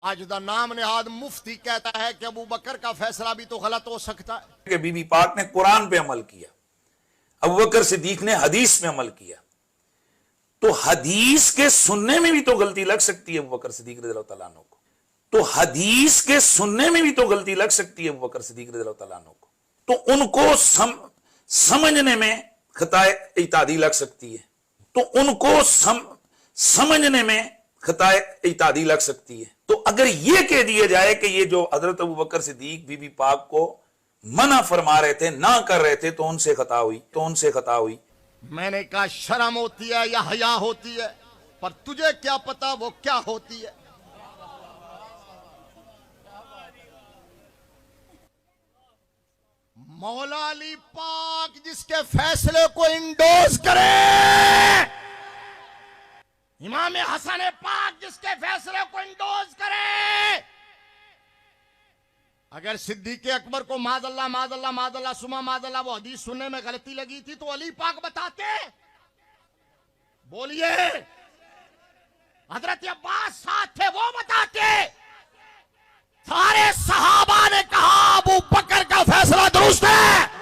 आज दा नाम निहाद मुफ्ती कहता है कि अबू बकर का फैसला भी तो गलत हो सकता है कि बीबी पाक ने कुरान पे अमल किया, अबू बकर सिद्दीक ने हदीस में अमल किया, तो हदीस के सुनने में भी तो गलती लग सकती है अबू बकर सिद्दीक रज़ियल्लाहु तआला अन्हु को, तो हदीस के सुनने में भी तो गलती लग सकती है अबू बकर सिद्दीक रज़ियल्लाहु तआला अन्हु को, तो उनको समझने में खताए इतादी लग सकती है, तो उनको समझने में खताए इतादी लग सकती है। तो अगर यह कह दिया जाए कि ये जो हजरत अबू बकर सिद्दीक बीबी पाक को मना फरमा रहे थे, ना कर रहे थे, तो उनसे खता हुई। मैंने कहा शर्म होती है या हया होती है, पर तुझे क्या पता वो क्या होती है। मौला अली पाक जिसके फैसले को इंडोर्स करे, इमाम हसन पाक जिसके फैसले को इंडोर्स करे, अगर सिद्दीक अकबर को मादल्ला मादल्ला मादल्ला सुमा मादल्ला वो हदीस सुनने में गलती लगी थी तो अली पाक बताते। बोलिए, हजरत अब्बास साथ थे वो बताते। सारे सहाबा ने कहा अबू बकर का फैसला दुरुस्त है।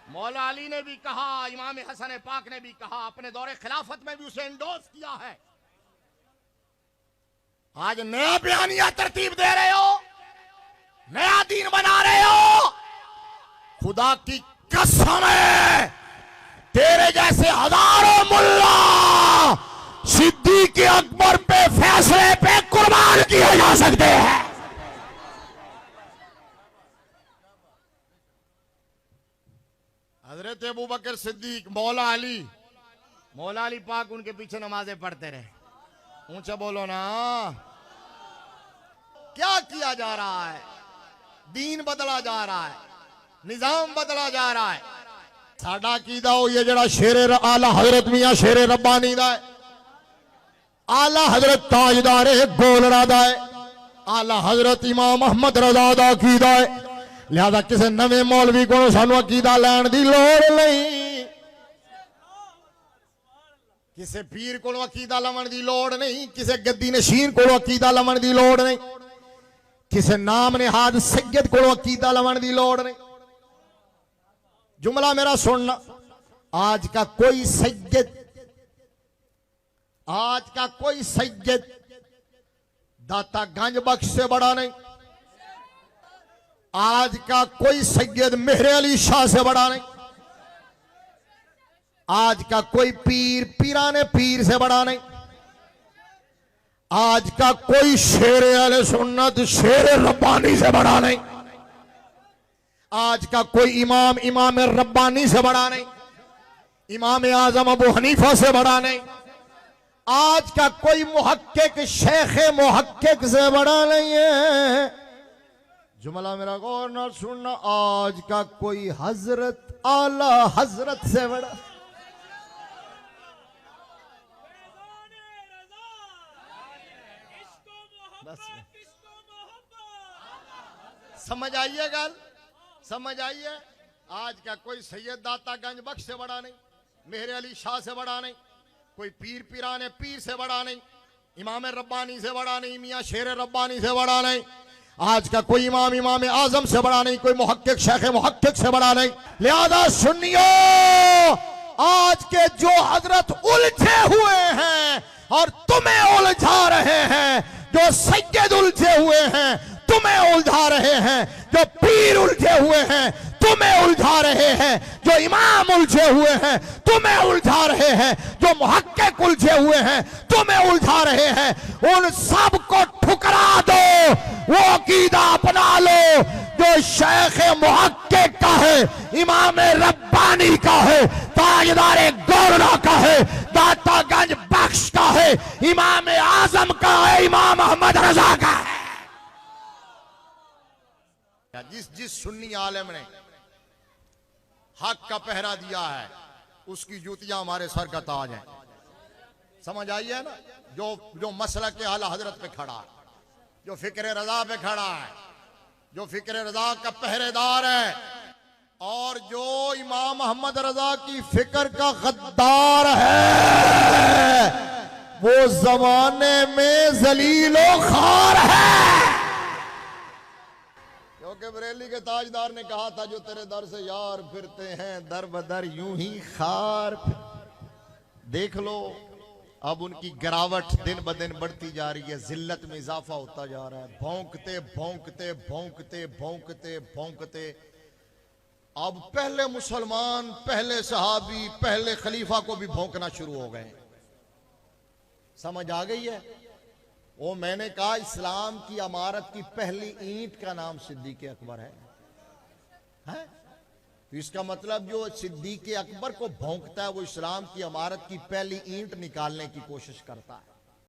मौला अली ने भी कहा, इमाम हसन पाक ने भी कहा, अपने दौरे खिलाफत में भी उसे एंडोर्स किया है। आज नया बयानिया तरतीब दे रहे हो, नया दीन बना रहे हो। खुदा की कसम है, तेरे जैसे हजारों मुल्ला सिद्दीक अकबर पे फैसले पे कुर्बान किए जा सकते हैं। हजरत अबू बकर सिद्दीक, मौला अली पाक उनके पीछे नमाजें पढ़ते रहे। ऊंचा बोलो ना। क्या किया जा रहा है? दीन बदला जा रहा है, निजाम बदला जा रहा है। साडा अकीदा हो ये जड़ा शेर आला हजरत मियां शेर रब्बानी दा है, आला हजरत ताजदार गोलड़ा दा है, आला हजरत इमाम अहमद रजा दा अकीदा है। लिहाजा किसी नवे मौलवी को सानू अकीदा लैन दी लोड़ नहीं, किसी पीर को अकीदा लवन दी लोड़ नहीं, किसी गद्दी नशीन को अकीदा लवन दी लोड़ नहीं, किसी नाम निहाद सैयद को अकीदा लवन दी लोड़ नहीं। जुमला मेरा सुनना, आज का कोई सैयद दाता गंज बख्श से बड़ा नहीं, आज का कोई सैयद मेहर अली शाह से बड़ा नहीं, आज का कोई पीर पीराने पीर से बड़ा नहीं, आज का कोई शेर अहले सुन्नत शेर रब्बानी से बड़ा नहीं, आज का कोई इमाम इमाम रब्बानी से बड़ा नहीं, इमाम आजम अबू हनीफा से बड़ा नहीं, आज का कोई मुहक्किक शेख मुहक्किक से बड़ा नहीं है। जुमला मेरा गौर न सुनना, आज का कोई हजरत आला हजरत से बड़ा। बस समझ आइए गल, समझ आइए। आज का कोई सैयद दाता गंज बख्श से बड़ा नहीं, मेहर अली शाह से बड़ा नहीं, कोई पीर पीराने पीर से बड़ा नहीं, इमाम रब्बानी से बड़ा नहीं, मियां शेर रब्बानी से बड़ा नहीं, आज का कोई इमाम इमाम आजम से बड़ा नहीं, कोई मुहक्किक शेख मुहक्किक से बड़ा नहीं। लिहाजा सुनियो, आज के जो हजरत उलझे हुए हैं और तुम्हें उलझा रहे हैं, जो सैयद उलझे हुए हैं तुम्हें उलझा रहे हैं, जो पीर उलझे हुए हैं तुम्हें उलझा रहे हैं, जो इमाम उलझे हुए हैं तुम्हें उलझा रहे हैं, जो मुहक्किक उलझे हुए हैं तुम्हें उलझा रहे हैं, उन सब को ठुकरा दो, वो अकीदा अपना लो जो शेख मुहक्किक का है, इमाम रब्बानी का है, ताजदार गौरना का है, दाता गंज बख्श का है, इमाम आजम का है, इमाम अहमद रजा का है। जिस सुन्नी आलिम ने हक का पहरा दिया है उसकी जूतियां हमारे सर का ताज है। समझ आई है ना। जो मसला के आला हजरत पे खड़ा है, जो फिक्र रजा पे खड़ा है, जो फिक्र रजा का पहरेदार है, और जो इमाम अहमद रजा की फिक्र का गद्दार है, वो जमाने में जलीलो खार है। क्योंकि बरेली के ताजदार ने कहा था जो तेरे दर से यार फिरते हैं दर बदर यूं ही खार। देख लो अब उनकी गिरावट दिन ब दिन बढ़ती जा रही है, जिल्लत में इजाफा होता जा रहा है। भौंकते भौंकते भौंकते भौंकते भौंकते अब पहले मुसलमान, पहले सहाबी, पहले खलीफा को भी भौंकना शुरू हो गए। समझ आ गई है? वो मैंने कहा इस्लाम की इमारत की पहली ईंट का नाम सिद्दीक अकबर है? तो इसका मतलब जो सिद्दीक अकबर को भौंकता है वो इस्लाम की इमारत की पहली ईंट निकालने की कोशिश करता है।